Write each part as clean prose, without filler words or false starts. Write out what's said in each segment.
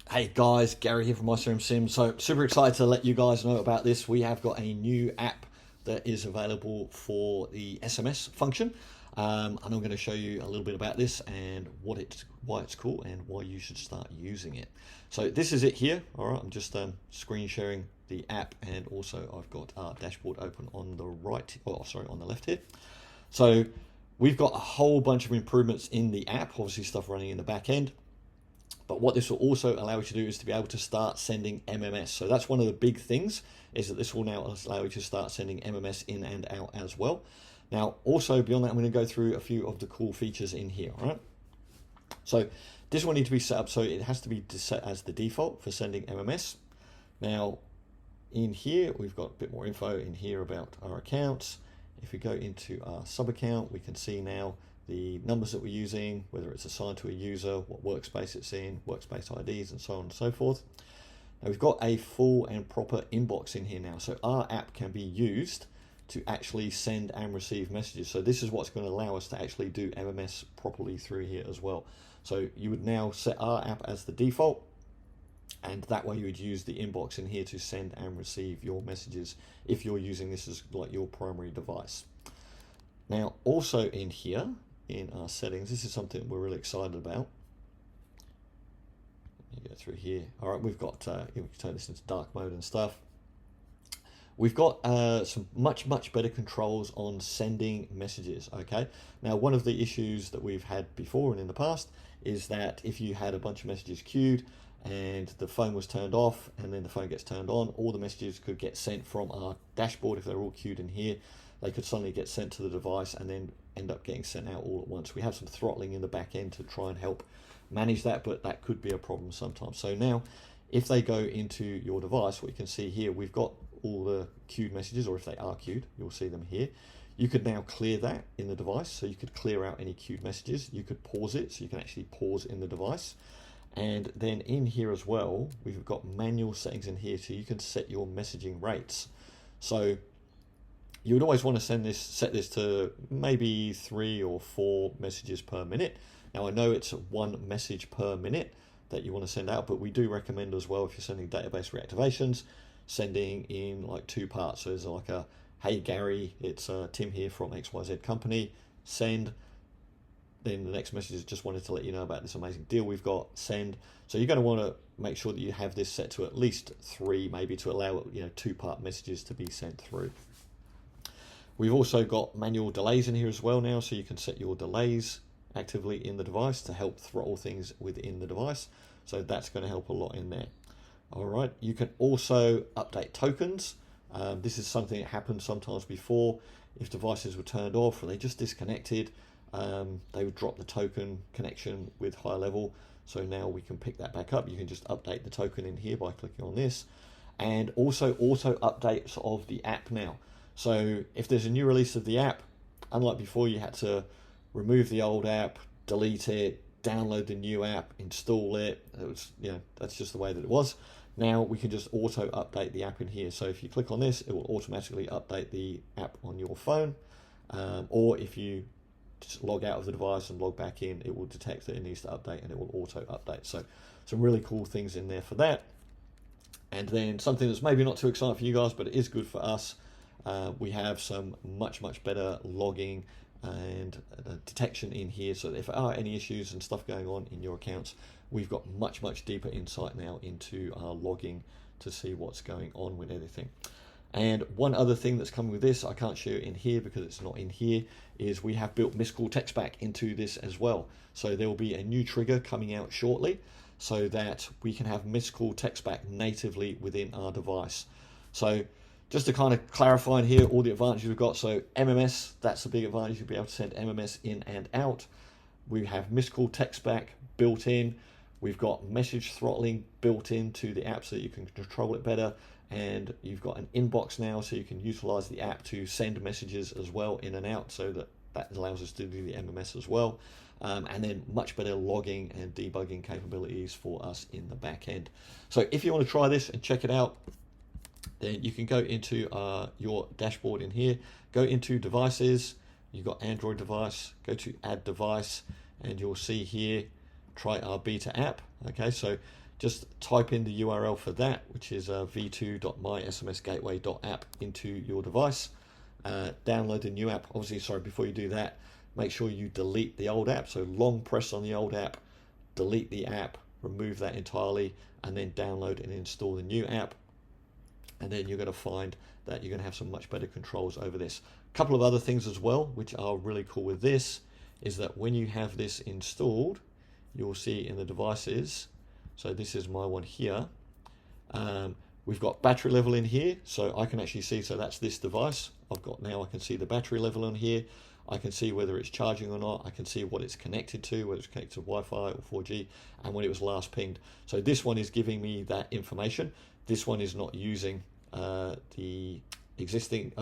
Hey guys, Gary here from myCRMSIM. So super excited to let you guys know about this. We have got a new app that is available for the SMS function. And I'm going to show you a little bit about this and why it's cool and why you should start using it. So this is it here. All right, I'm just screen sharing the app, and also I've got our dashboard open on the right, on the left here. So we've got a whole bunch of improvements in the app, obviously stuff running in the back end. But what this will also allow you to do is to be able to start sending MMS. So that's one of the big things, is that this will now allow you to start sending MMS in and out as well. Now, also beyond that, I'm going to go through a few of the cool features in here, all right? So this will need to be set up, so it has to be set as the default for sending MMS. Now, in here, we've got a bit more info in here about our accounts. If we go into our sub account, we can see now the numbers that we're using, whether it's assigned to a user, what workspace it's in, workspace IDs, and so on and so forth. Now we've got a full and proper inbox in here now, so our app can be used to actually send and receive messages. So this is what's going to allow us to actually do MMS properly through here as well. So you would now set our app as the default, and that way you would use the inbox in here to send and receive your messages if you're using this as like your primary device. Now also in here, in our settings, this is something we're really excited about. Let me go through here. All right, we've got, we can turn this into dark mode and stuff. We've got some much better controls on sending messages, okay? Now, one of the issues that we've had before and in the past is that if you had a bunch of messages queued and the phone was turned off and then the phone gets turned on, all the messages could get sent from our dashboard. If they're all queued in here, they could suddenly get sent to the device and then end up getting sent out all at once. We have some throttling in the back end to try and help manage that, but that could be a problem sometimes. So now, if they go into your device, what you can see here, we've got all the queued messages, or if they are queued, you'll see them here. You could now clear that in the device, so you could clear out any queued messages. You could pause it, so you can actually pause in the device. And then in here as well, we've got manual settings in here, so you can set your messaging rates. So you would always want to set this to maybe 3 or 4 messages per minute. Now I know it's 1 message per minute that you want to send out, but we do recommend as well, if you're sending database reactivations, sending in like 2 parts. So there's like a, hey Gary, it's Tim here from XYZ company, send. Then the next message is just wanted to let you know about this amazing deal we've got, send. So you're going to want to make sure that you have this set to at least 3, maybe, to allow 2-part messages to be sent through. We've also got manual delays in here as well now, so you can set your delays actively in the device to help throttle things within the device. So that's going to help a lot in there. All right, you can also update tokens. This is something that happened sometimes before. If devices were turned off or they just disconnected, they would drop the token connection with HighLevel. So now we can pick that back up. You can just update the token in here by clicking on this, and also auto updates of the app now. So if there's a new release of the app, unlike before, you had to remove the old app, delete it, download the new app, install it. It was, that's just the way that it was. Now we can just auto update the app in here. So if you click on this, it will automatically update the app on your phone. Or if you just log out of the device and log back in, it will detect that it needs to update and it will auto update. So some really cool things in there for that. And then something that's maybe not too exciting for you guys, but it is good for us. We have some much better logging and detection in here, so that if there are any issues and stuff going on in your accounts, we've got much deeper insight now into our logging to see what's going on with everything. And one other thing that's coming with this, I can't show you in here because it's not in here, is we have built MySQL text back into this as well. So there will be a new trigger coming out shortly so that we can have MySQL text back natively within our device. So just to kind of clarify in here all the advantages we've got. So MMS, that's a big advantage. You'll be able to send MMS in and out. We have MySQL text back built in. We've got message throttling built into the app so that you can control it better. And you've got an inbox now, so you can utilize the app to send messages as well in and out, so that allows us to do the MMS as well. And then much better logging and debugging capabilities for us in the back end. So if you want to try this and check it out, then you can go into your dashboard in here, go into devices, you've got Android device, go to add device, and you'll see here, try our beta app. Okay, so just type in the URL for that, which is v2.mysmsgateway.app into your device. Download the new app. Obviously, sorry, before you do that, make sure you delete the old app. So long press on the old app, delete the app, remove that entirely, and then download and install the new app. And then you're going to find that you're going to have some much better controls over this. A couple of other things as well, which are really cool with this, is that when you have this installed, you'll see in the devices, so this is my one here, we've got battery level in here, so I can actually see, so that's this device. Now I can see the battery level on here. I can see whether it's charging or not. I can see what it's connected to, whether it's connected to Wi-Fi or 4G, and when it was last pinged. So this one is giving me that information. This one is not using the existing,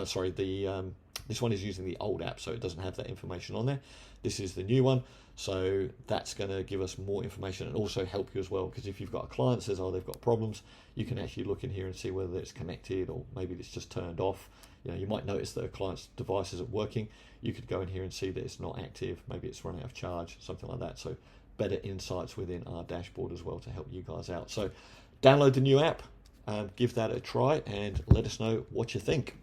this one is using the old app, so it doesn't have that information on there. This is the new one, so that's going to give us more information and also help you as well, because if you've got a client that says, oh, they've got problems, you can actually look in here and see whether it's connected or maybe it's just turned off. You know, you might notice that a client's device isn't working. You could go in here and see that it's not active, maybe it's running out of charge, something like that. So better insights within our dashboard as well to help you guys out. So download the new app, give that a try, and let us know what you think.